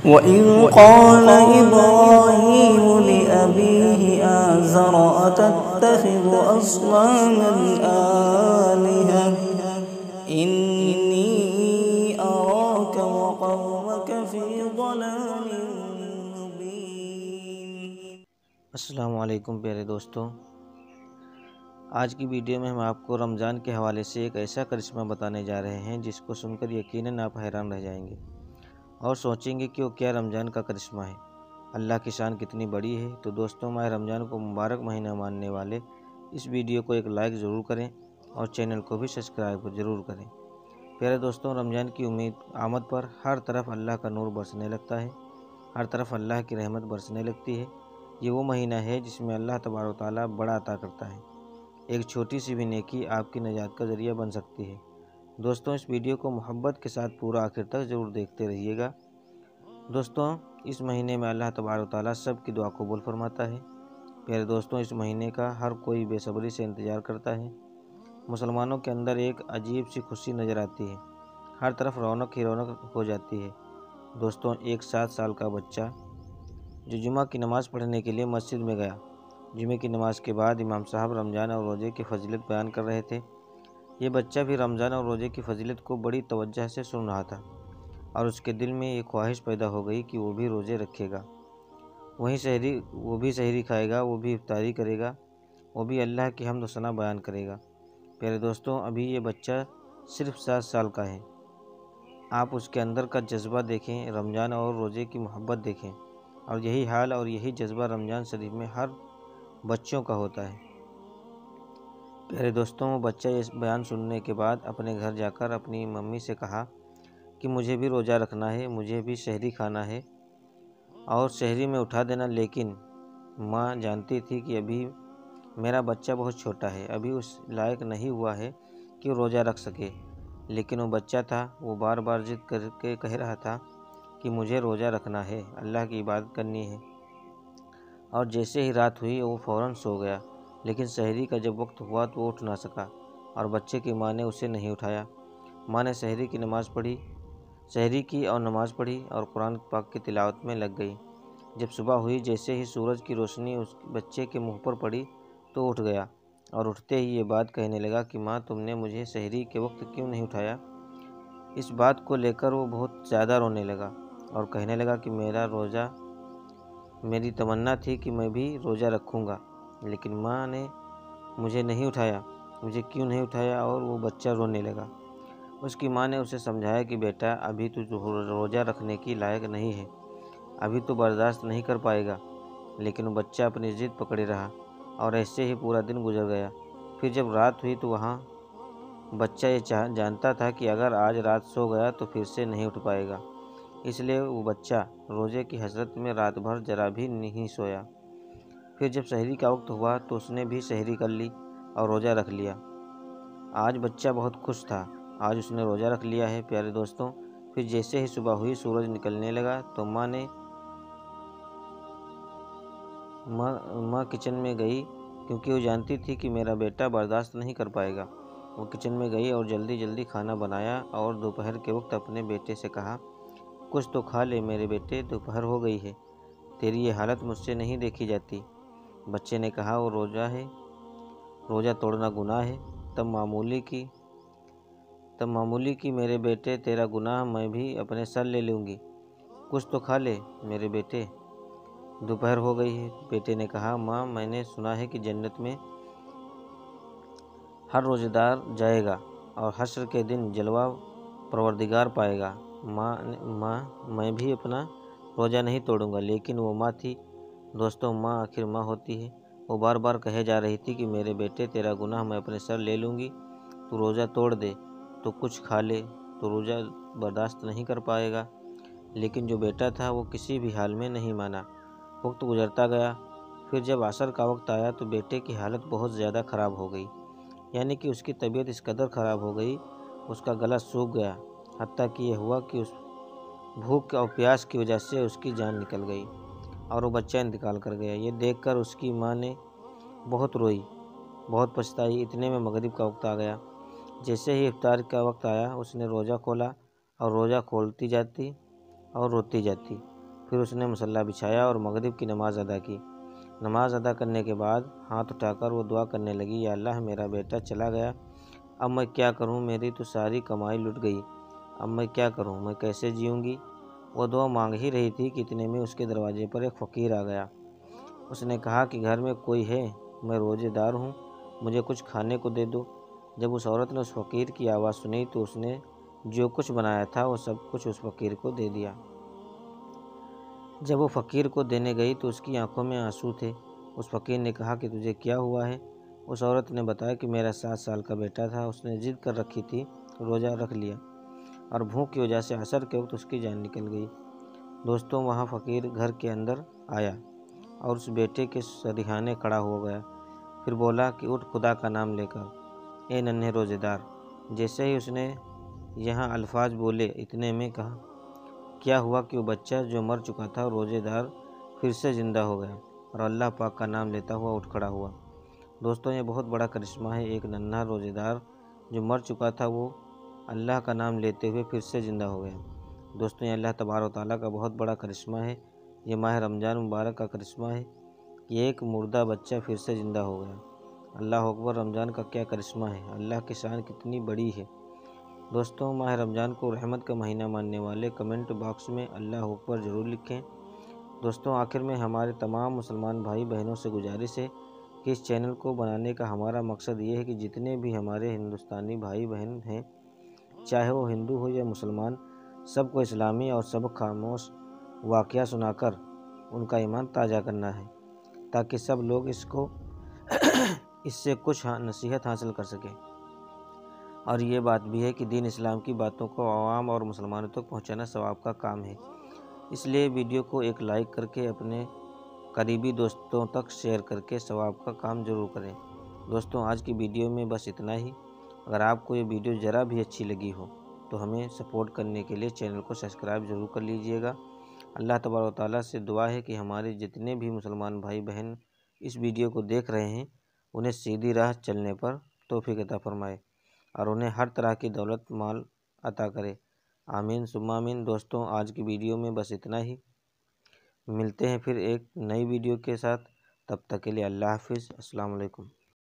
وَإِذْ قَالَ إِبْرَاهِيمُ لِأَبِيهِ آزَرَ أَتَتَّخِذُ أَصْنَامًا آلِهَةً إِنِّي أَرَاكَ وَقَوْمَكَ فِي ضَلَالٍ مُبِينٍ۔ السلام علیکم پیارے دوستوں، آج کی ویڈیو میں ہم آپ کو رمضان کے حوالے سے ایک ایسا کرشمہ بتانے جا رہے ہیں جس کو سن کر یقیناً آپ حیران رہ جائیں گے اور سوچیں گے کہ وہ کیا رمضان کا کرشمہ ہے، اللہ کی شان کتنی بڑی ہے۔ تو دوستوں، ماہ رمضان کو مبارک مہینہ ماننے والے اس ویڈیو کو ایک لائک ضرور کریں اور چینل کو بھی سبسکرائب ضرور کریں۔ پیارے دوستوں، رمضان کی آمد پر ہر طرف اللہ کا نور برسنے لگتا ہے، ہر طرف اللہ کی رحمت برسنے لگتی ہے۔ یہ وہ مہینہ ہے جس میں اللہ تبارک و تعالیٰ بڑا عطا کرتا ہے۔ ایک چھوٹی سی بھی نیکی آپ کی نجات کا ذریعہ بن سکتی ہے۔ دوستوں، اس ویڈیو کو محبت کے ساتھ پورا آخر تک ضرور دیکھتے رہیے گا۔ دوستوں، اس مہینے میں اللہ تبارک و تعالیٰ سب کی دعا قبول فرماتا ہے۔ پیارے دوستوں، اس مہینے کا ہر کوئی بے صبری سے انتظار کرتا ہے۔ مسلمانوں کے اندر ایک عجیب سی خوشی نظر آتی ہے، ہر طرف رونق ہی رونق ہو جاتی ہے۔ دوستوں، ایک 7 سال کا بچہ جو جمعہ کی نماز پڑھنے کے لیے مسجد میں گیا۔ جمعہ کی نماز کے بعد امام صاحب رمضان اور روزے کی فضیلت بیان کر رہے تھے۔ یہ بچہ بھی رمضان اور روزے کی فضیلت کو بڑی توجہ سے سن رہا تھا اور اس کے دل میں یہ خواہش پیدا ہو گئی کہ وہ بھی روزے رکھے گا، وہ بھی سحری کھائے گا، وہ بھی افطاری کرے گا، وہ بھی اللہ کی حمد و ثنا بیان کرے گا۔ پیارے دوستوں، ابھی یہ بچہ صرف 7 سال کا ہے۔ آپ اس کے اندر کا جذبہ دیکھیں، رمضان اور روزے کی محبت دیکھیں، اور یہی حال اور یہی جذبہ رمضان شریف میں ہر بچوں کا ہوتا ہے۔ پیارے دوستوں، وہ بچہ یہ بیان سننے کے بعد اپنے گھر جا کر اپنی ممی سے کہا کہ مجھے بھی روزہ رکھنا ہے، مجھے بھی سحری کھانا ہے اور سحری میں اٹھا دینا، لیکن ماں جانتی تھی کہ ابھی میرا بچہ بہت چھوٹا ہے، ابھی اس لائق نہیں ہوا ہے کہ روزہ رکھ سکے۔ لیکن وہ بچہ تھا، وہ بار بار ضد کر کے کہہ رہا تھا کہ مجھے روزہ رکھنا ہے، اللہ کی عبادت کرنی ہے۔ اور جیسے ہی رات ہوئی وہ فوراً سو گیا، لیکن سحری کا جب وقت ہوا تو وہ اٹھ نہ سکا اور بچے کی ماں نے اسے نہیں اٹھایا۔ ماں نے سحری کی اور نماز پڑھی اور قرآن پاک کی تلاوت میں لگ گئی۔ جب صبح ہوئی، جیسے ہی سورج کی روشنی اس بچے کے منہ پر پڑی تو اٹھ گیا اور اٹھتے ہی یہ بات کہنے لگا کہ ماں، تم نے مجھے سحری کے وقت کیوں نہیں اٹھایا؟ اس بات کو لے کر وہ بہت زیادہ رونے لگا اور کہنے لگا کہ میری تمنا تھی کہ میں بھی روزہ رکھوں گا، لیکن ماں نے مجھے نہیں اٹھایا، مجھے کیوں نہیں اٹھایا؟ اور وہ بچہ رونے لگا۔ اس کی ماں نے اسے سمجھایا کہ بیٹا، ابھی تو روزہ رکھنے کی لائق نہیں ہے، ابھی تو برداشت نہیں کر پائے گا۔ لیکن وہ بچہ اپنی ضد پکڑے رہا اور ایسے ہی پورا دن گزر گیا۔ پھر جب رات ہوئی تو بچہ یہ جانتا تھا کہ اگر آج رات سو گیا تو پھر سے نہیں اٹھ پائے گا، اس لیے وہ بچہ روزے کی حسرت میں رات بھر ذرا بھی نہیں سویا۔ پھر جب سحری کا وقت ہوا تو اس نے بھی سحری کر لی اور روزہ رکھ لیا۔ آج بچہ بہت خوش تھا، آج اس نے روزہ رکھ لیا ہے۔ پیارے دوستوں، پھر جیسے ہی صبح ہوئی، سورج نکلنے لگا تو ماں کچن میں گئی، کیونکہ وہ جانتی تھی کہ میرا بیٹا برداشت نہیں کر پائے گا۔ وہ کچن میں گئی اور جلدی کھانا بنایا اور دوپہر کے وقت اپنے بیٹے سے کہا، کچھ تو کھا لے میرے بیٹے، دوپہر ہو گئی ہے، تیری یہ حالت مجھ سے نہیں دیکھی جاتی۔ بچے نے کہا، وہ روزہ توڑنا گناہ ہے، تب معمولی کی میرے بیٹے، تیرا گناہ میں بھی اپنے سر لے لوں گی، کچھ تو کھا لے میرے بیٹے، دوپہر ہو گئی ہے۔ بیٹے نے کہا، ماں، میں نے سنا ہے کہ جنت میں ہر روزہ دار جائے گا اور حشر کے دن جلوہ پروردگار پائے گا۔ ماں، میں بھی اپنا روزہ نہیں توڑوں گا۔ لیکن وہ ماں تھی دوستوں، ماں آخر ماں ہوتی ہے۔ وہ بار بار کہے جا رہی تھی کہ میرے بیٹے، تیرا گناہ میں اپنے سر لے لوں گی، تو روزہ توڑ دے، تو کچھ کھا لے، تو روزہ برداشت نہیں کر پائے گا۔ لیکن جو بیٹا تھا وہ کسی بھی حال میں نہیں مانا۔ وقت گزرتا گیا، پھر جب عصر کا وقت آیا تو بیٹے کی حالت بہت زیادہ خراب ہو گئی، یعنی کہ اس کی طبیعت اس قدر خراب ہو گئی، اس کا گلا سوکھ گیا، حتیٰ کہ یہ ہوا کہ اس بھوک اور پیاس کی وجہ سے اس کی جان نکل گئی اور وہ بچہ انتقال کر گیا۔ یہ دیکھ کر اس کی ماں نے بہت روئی، بہت پچھتائی۔ اتنے میں مغرب کا وقت آ گیا۔ جیسے ہی افطار کا وقت آیا، اس نے روزہ کھولا اور روزہ کھولتی جاتی اور روتی جاتی پھر اس نے مصلی بچھایا اور مغرب کی نماز ادا کی۔ نماز ادا کرنے کے بعد ہاتھ اٹھا کر وہ دعا کرنے لگی، یا اللہ میرا بیٹا چلا گیا، اب میں کیا کروں، میری تو ساری کمائی لٹ گئی، اب میں کیا کروں، میں کیسے جیوں گی۔ وہ دعا مانگ ہی رہی تھی کہ اتنے میں اس کے دروازے پر ایک فقیر آ گیا۔ اس نے کہا کہ گھر میں کوئی ہے، میں روزے دار ہوں، مجھے کچھ کھانے کو دے دو۔ جب اس عورت نے اس فقیر کی آواز سنی تو اس نے جو کچھ بنایا تھا وہ سب کچھ اس فقیر کو دے دیا۔ جب وہ فقیر کو دینے گئی تو اس کی آنکھوں میں آنسو تھے۔ اس فقیر نے کہا کہ تجھے کیا ہوا ہے؟ اس عورت نے بتایا کہ میرا 7 سال کا بیٹا تھا، اس نے ضد کر رکھی تھی، روزہ رکھ لیا اور بھوک کی وجہ سے عصر کے وقت اس کی جان نکل گئی۔ دوستوں، وہاں فقیر گھر کے اندر آیا اور اس بیٹے کے سریحانے کھڑا ہو گیا، پھر بولا کہ اٹھ خدا کا نام لے کر، اے ننھے روزے دار۔ جیسے ہی اس نے یہاں الفاظ بولے اتنے میں کہا کیا ہوا کہ وہ بچہ جو مر چکا تھا روزے دار پھر سے زندہ ہو گیا اور اللہ پاک کا نام لیتا ہوا اٹھ کھڑا ہوا۔ دوستوں، یہ بہت بڑا کرشمہ ہے، ایک ننھا روزے دار جو مر چکا تھا وہ اللہ کا نام لیتے ہوئے پھر سے زندہ ہو گیا۔ دوستوں، یہ اللہ تبارک و تعالیٰ کا بہت بڑا کرشمہ ہے، یہ ماہ رمضان مبارک کا کرشمہ ہے کہ ایک مردہ بچہ پھر سے زندہ ہو گیا۔ اللہ اکبر، رمضان کا کیا کرشمہ ہے، اللہ کی شان کتنی بڑی ہے۔ دوستوں، ماہ رمضان کو رحمت کا مہینہ ماننے والے کمنٹ باکس میں اللہ اکبر ضرور لکھیں۔ دوستوں، آخر میں ہمارے تمام مسلمان بھائی بہنوں سے گزارش ہے کہ اس چینل کو بنانے کا ہمارا مقصد یہ ہے کہ جتنے بھی ہمارے ہندوستانی بھائی بہن ہیں، چاہے وہ ہندو ہو یا مسلمان، سب کو اسلامی اور سبق خاموش واقعہ سنا کر ان کا ایمان تازہ کرنا ہے، تاکہ سب لوگ اس سے کچھ نصیحت حاصل کر سکیں۔ اور یہ بات بھی ہے کہ دین اسلام کی باتوں کو عوام اور مسلمانوں تک پہنچانا ثواب کا کام ہے، اس لیے ویڈیو کو ایک لائک کر کے اپنے قریبی دوستوں تک شیئر کر کے ثواب کا کام ضرور کریں۔ دوستوں، آج کی ویڈیو میں بس اتنا ہی۔ اگر آپ کو یہ ویڈیو ذرا بھی اچھی لگی ہو تو ہمیں سپورٹ کرنے کے لیے چینل کو سبسکرائب ضرور کر لیجئے گا۔ اللہ تبارک و تعالیٰ سے دعا ہے کہ ہمارے جتنے بھی مسلمان بھائی بہن اس ویڈیو کو دیکھ رہے ہیں انہیں سیدھی راہ چلنے پر توفیق عطا فرمائے اور انہیں ہر طرح کی دولت مال عطا کرے، آمین ثم آمین۔ دوستوں، آج کی ویڈیو میں بس اتنا ہی، ملتے ہیں پھر ایک نئی ویڈیو کے ساتھ، تب تک کے لیے اللہ حافظ، السلام علیکم۔